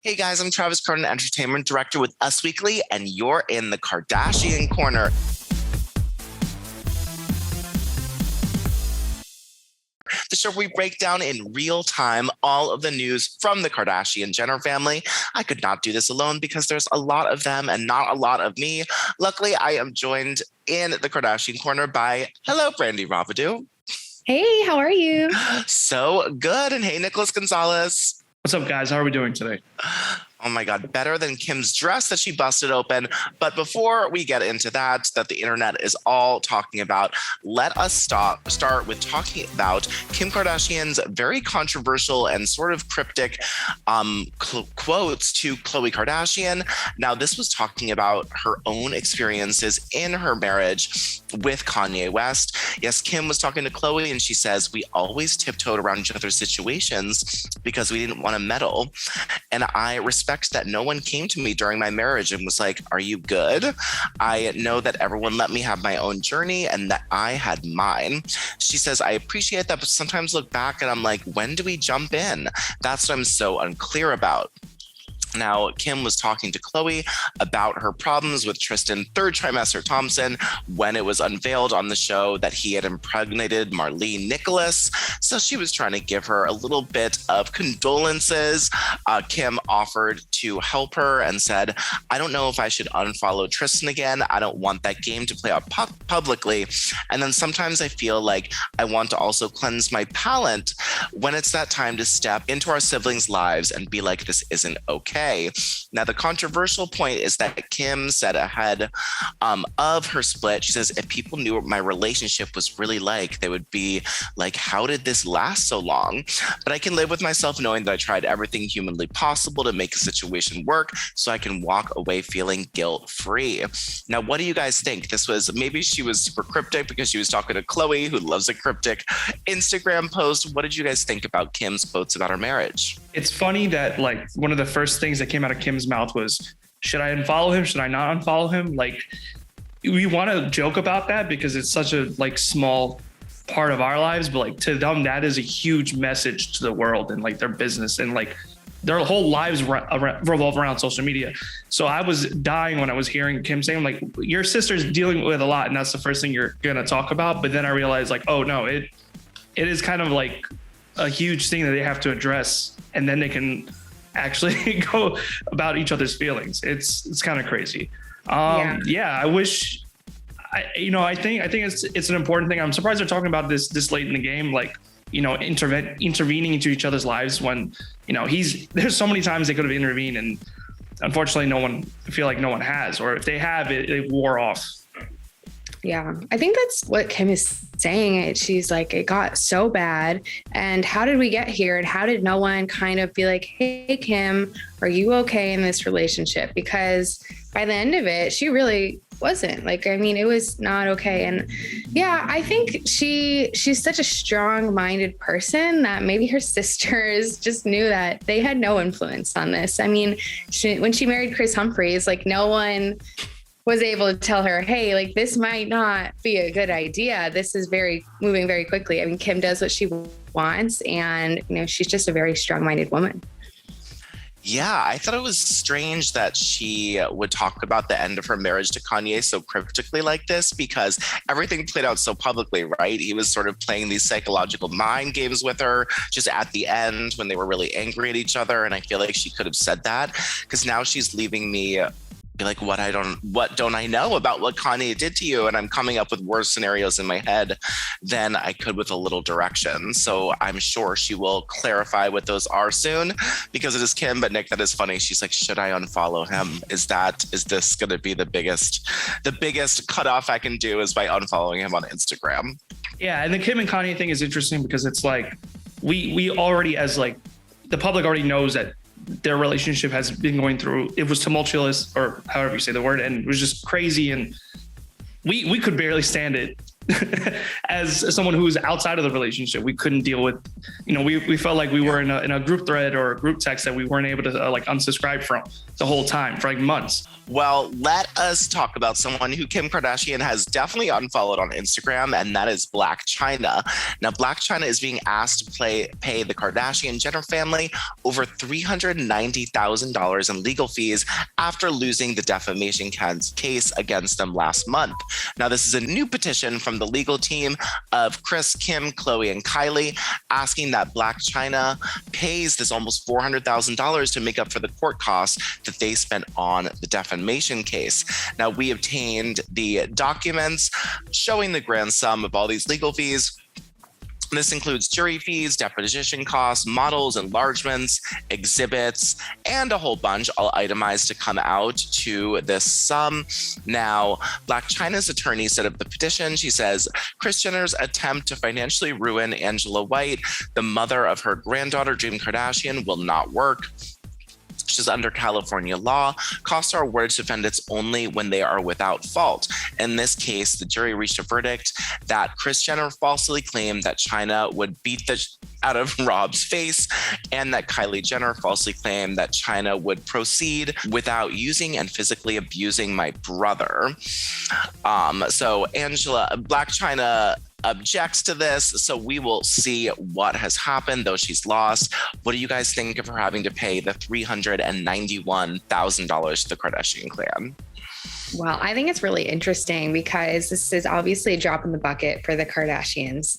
Hey guys, I'm Travis Cronin, Entertainment Director with Us Weekly, and you're in the Kardashian Korner. The show where we break down in real time all of the news from the Kardashian Jenner family. I could not do this alone because there's a lot of them and not a lot of me. Luckily, I am joined in the Kardashian Korner by, hello, Brandy Ravadu. Hey, how are you? So good. And hey, Nicholas Gonzalez. What's up, guys? How are we doing today? Oh my God, better than Kim's dress that she busted open. But before we get into that the internet is all talking about, let us start with talking about Kim Kardashian's very controversial and sort of cryptic quotes to Khloe Kardashian. Now, this was talking about her own experiences in her marriage with Kanye West. Yes, Kim was talking to Khloe and she says, we always tiptoed around each other's situations because we didn't want to meddle. And I respect that no one came to me during my marriage and was like, are you good? I know that everyone let me have my own journey and that I had mine. She says, I appreciate that, but sometimes look back and I'm like, when do we jump in? That's what I'm so unclear about. Now, Kim was talking to Khloe about her problems with Tristan third trimester Thompson when it was unveiled on the show that he had impregnated Marlene Nicholas. So she was trying to give her a little bit of condolences. Kim offered to help her and said, I don't know if I should unfollow Tristan again. I don't want that game to play out publicly. And then sometimes I feel like I want to also cleanse my palate when it's that time to step into our siblings' lives and be like, this isn't okay. Now, the controversial point is that Kim said ahead of her split, she says, if people knew what my relationship was really like, they would be like, how did this last so long? But I can live with myself knowing that I tried everything humanly possible to make a situation work so I can walk away feeling guilt-free. Now, what do you guys think? This was, maybe she was super cryptic because she was talking to Khloe, who loves a cryptic Instagram post. What did you guys think about Kim's quotes about her marriage? It's funny that like one of the first things that came out of Kim's mouth was, should I unfollow him? Should I not unfollow him? Like, we want to joke about that because it's such a like small part of our lives, but like to them, that is a huge message to the world and like their business and like their whole lives revolve around social media. So I was dying when I was hearing Kim saying like, your sister's dealing with a lot and that's the first thing you're going to talk about. But then I realized like, oh no, it is kind of like a huge thing that they have to address and then they can actually go about each other's feelings. It's kind of crazy. I wish, I think it's an important thing. I'm surprised they're talking about this late in the game, like, intervening into each other's lives when, there's so many times they could have intervened and unfortunately I feel like no one has, or if they have, it wore off. Yeah, I think that's what Kim is saying. She's like, it got so bad. And how did we get here? And how did no one kind of be like, hey, Kim, are you okay in this relationship? Because by the end of it, she really wasn't. Like, I mean, it was not okay. And yeah, I think she's such a strong-minded person that maybe her sisters just knew that they had no influence on this. I mean, when she married Chris Humphries, like no one was able to tell her, hey, like this might not be a good idea. This is moving very quickly. I mean, Kim does what she wants and, she's just a very strong-minded woman. Yeah, I thought it was strange that she would talk about the end of her marriage to Kanye so cryptically like this because everything played out so publicly, right? He was sort of playing these psychological mind games with her just at the end when they were really angry at each other. And I feel like she could have said that because now she's leaving me like, what don't I know about what Kanye did to you? And I'm coming up with worse scenarios in my head than I could with a little direction. So I'm sure she will clarify what those are soon because it is Kim. But Nick, that is funny. She's like, should I unfollow him? Is this going to be the biggest cutoff I can do is by unfollowing him on Instagram? Yeah. And the Kim and Kanye thing is interesting because it's like, we already, as like the public already knows that their relationship has been going through, it was tumultuous or however you say the word. And it was just crazy. And we could barely stand it as someone who's outside of the relationship, we couldn't deal with, we felt like we were in a group thread or a group text that we weren't able to unsubscribe from the whole time for months. Well, let us talk about someone who Kim Kardashian has definitely unfollowed on Instagram, and that is Blac Chyna. Now, Blac Chyna is being asked to pay the Kardashian-Jenner family over $390,000 in legal fees after losing the defamation case against them last month. Now, this is a new petition from the legal team of Kris, Kim, Khloe, and Kylie, asking that Blac Chyna pays this almost $400,000 to make up for the court costs that they spent on the defamation case. Now, we obtained the documents showing the grand sum of all these legal fees. This includes jury fees, deposition costs, models, enlargements, exhibits, and a whole bunch, all itemized to come out to this sum. Now, Blac Chyna's attorney said of the petition, she says, Kris Jenner's attempt to financially ruin Angela White, the mother of her granddaughter, Kim Kardashian, will not work. Which is under California law. Costs are awarded to defendants only when they are without fault. In this case, the jury reached a verdict that Kris Jenner falsely claimed that Chyna would beat the out of Rob's face, and that Kylie Jenner falsely claimed that Chyna would proceed without using and physically abusing my brother. So Blac Chyna objects to this, so we will see what has happened, though she's lost. What do you guys think of her having to pay the $391,000 to the Kardashian clan? Well, I think it's really interesting because this is obviously a drop in the bucket for the Kardashians.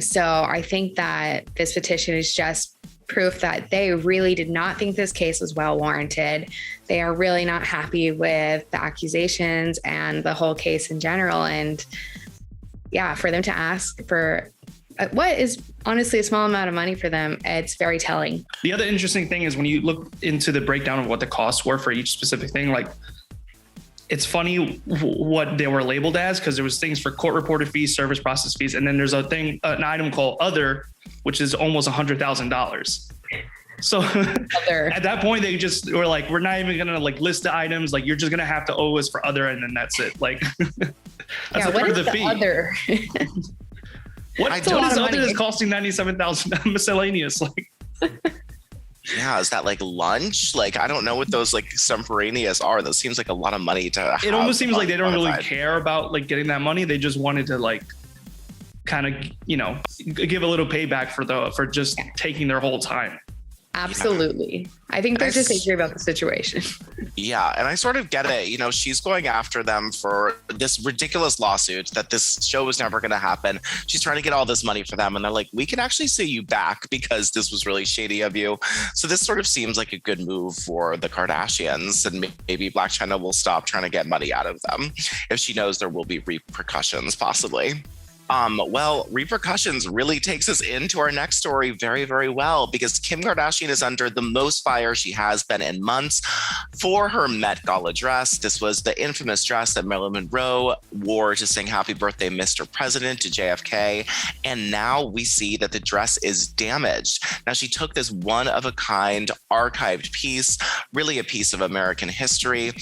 So I think that this petition is just proof that they really did not think this case was well warranted. They are really not happy with the accusations and the whole case in general. And yeah, for them to ask for what is honestly a small amount of money for them, it's very telling. The other interesting thing is when you look into the breakdown of what the costs were for each specific thing, it's funny what they were labeled as, because there was things for court reported fees, service process fees, and then there's an item called other, which is almost $100,000. So at that point, they just were like, we're not even gonna list the items. You're just gonna have to owe us for other, and then that's it. That's a part of the fee. Other? What is other is costing $97,000 miscellaneous? Yeah, is that lunch? I don't know what those extemporaneous are. That seems like a lot of money to have. It almost seems like they don't really care about getting that money. They just wanted to kind of give a little payback for just taking their whole time. Absolutely. I think they're just angry about the situation. Yeah, and I sort of get it. She's going after them for this ridiculous lawsuit that this show was never going to happen. She's trying to get all this money for them, and they're like, we can actually sue you back because this was really shady of you. So this sort of seems like a good move for the Kardashians, and maybe Blac Chyna will stop trying to get money out of them if she knows there will be repercussions, possibly. Well, repercussions really takes us into our next story very, very well, because Kim Kardashian is under the most fire she has been in months for her Met Gala dress. This was the infamous dress that Marilyn Monroe wore to sing Happy Birthday, Mr. President to JFK. And now we see that the dress is damaged. Now, she took this one-of-a-kind archived piece, really a piece of American history,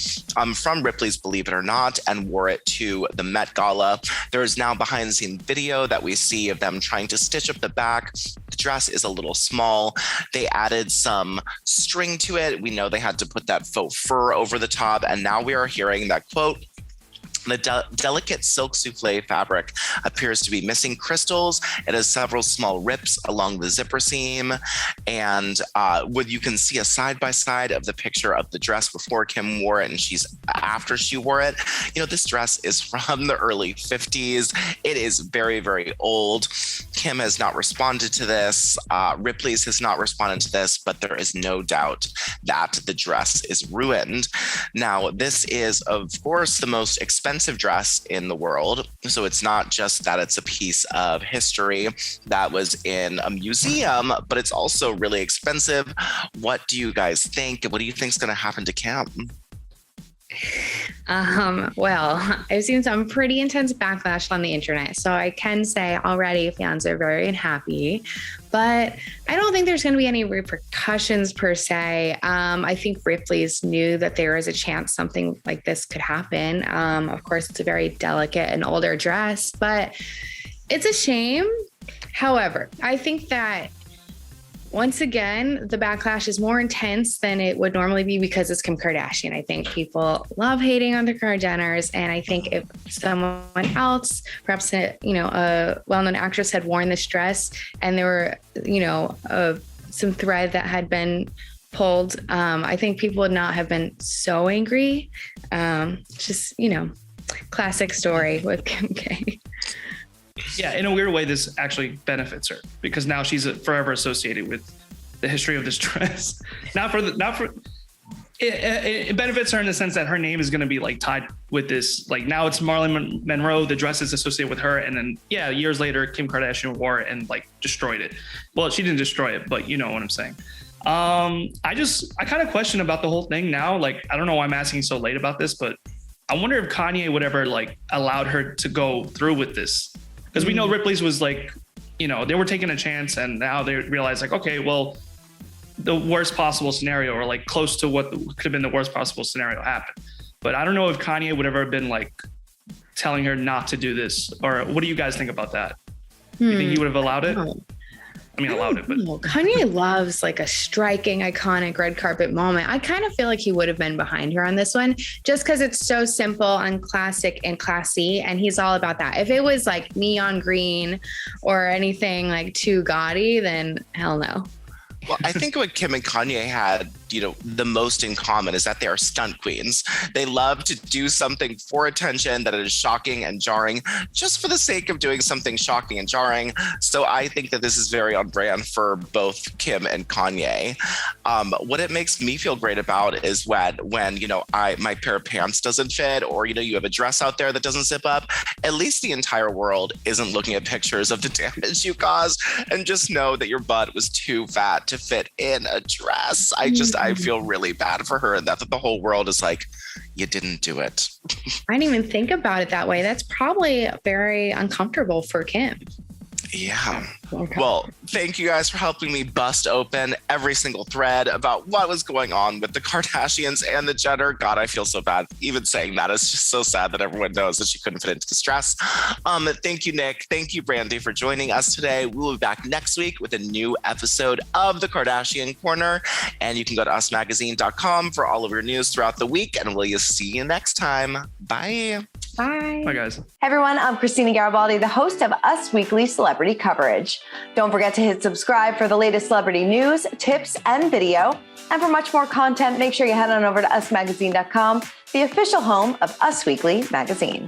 from Ripley's Believe It or Not, and wore it to the Met Gala. There is now behind-the-scenes video that we see of them trying to stitch up the back. The dress is a little small. They added some string to it. We know they had to put that faux fur over the top. And now we are hearing that, quote, the delicate silk souffle fabric appears to be missing crystals. It has several small rips along the zipper seam. And what you can see a side-by-side of the picture of the dress before Kim wore it and after she wore it. This dress is from the early 50s. It is very, very old. Kim has not responded to this. Ripley's has not responded to this, but there is no doubt that the dress is ruined. Now, this is, of course, the most expensive dress in the world. So it's not just that it's a piece of history that was in a museum, but it's also really expensive. What do you guys think? What do you think is going to happen to Kim? Well, I've seen some pretty intense backlash on the internet. So I can say already fans are very unhappy, but I don't think there's going to be any repercussions per se. I think Ripley's knew that there was a chance something like this could happen. Of course, it's a very delicate and older dress, but it's a shame. However, I think that once again, the backlash is more intense than it would normally be because it's Kim Kardashian. I think people love hating on the Kardashians. And I think if someone else, perhaps a well-known actress had worn this dress and there were, some thread that had been pulled, I think people would not have been so angry. Classic story with Kim K. Yeah, in a weird way, this actually benefits her because now she's forever associated with the history of this dress. It benefits her in the sense that her name is going to be like tied with this. Like now it's Marilyn Monroe. The dress is associated with her, and then years later, Kim Kardashian wore it and like destroyed it. Well, she didn't destroy it, but you know what I'm saying. I kind of question about the whole thing now. Like I don't know why I'm asking so late about this, but I wonder if Kanye would ever like allowed her to go through with this. Because we know Ripley's was like, they were taking a chance and now they realize like, okay, well, the worst possible scenario or like close to what could have been the worst possible scenario happened. But I don't know if Kanye would ever have been like telling her not to do this. Or what do you guys think about that? You think he would have allowed it? Allowed it, but Kanye loves like a striking, iconic red carpet moment. I kind of feel like he would have been behind her on this one just because it's so simple and classic and classy. And he's all about that. If it was like neon green or anything like too gaudy, then hell no. Well, I think what Kim and Kanye had, the most in common is that they are stunt queens. They love to do something for attention that is shocking and jarring just for the sake of doing something shocking and jarring. So I think that this is very on brand for both Kim and Kanye. What it makes me feel great about is when my pair of pants doesn't fit or, you have a dress out there that doesn't zip up, at least the entire world isn't looking at pictures of the damage you caused and just know that your butt was too fat to fit in a dress. I feel really bad for her and that the whole world is like, you didn't do it. I didn't even think about it that way. That's probably very uncomfortable for Kim. Yeah. Okay. Well, thank you guys for helping me bust open every single thread about what was going on with the Kardashians and the Jenner. God, I feel so bad even saying that. It's just so sad that everyone knows that she couldn't fit into this dress. Thank you, Nick. Thank you, Brandy, for joining us today. We will be back next week with a new episode of the Kardashian Korner. And you can go to usmagazine.com for all of your news throughout the week. And we'll see you next time. Bye. Bye. Bye, guys. Hey, everyone. I'm Christina Garibaldi, the host of Us Weekly Celebrity Coverage. Don't forget to hit subscribe for the latest celebrity news, tips, and video. And for much more content, make sure you head on over to usmagazine.com, the official home of Us Weekly Magazine.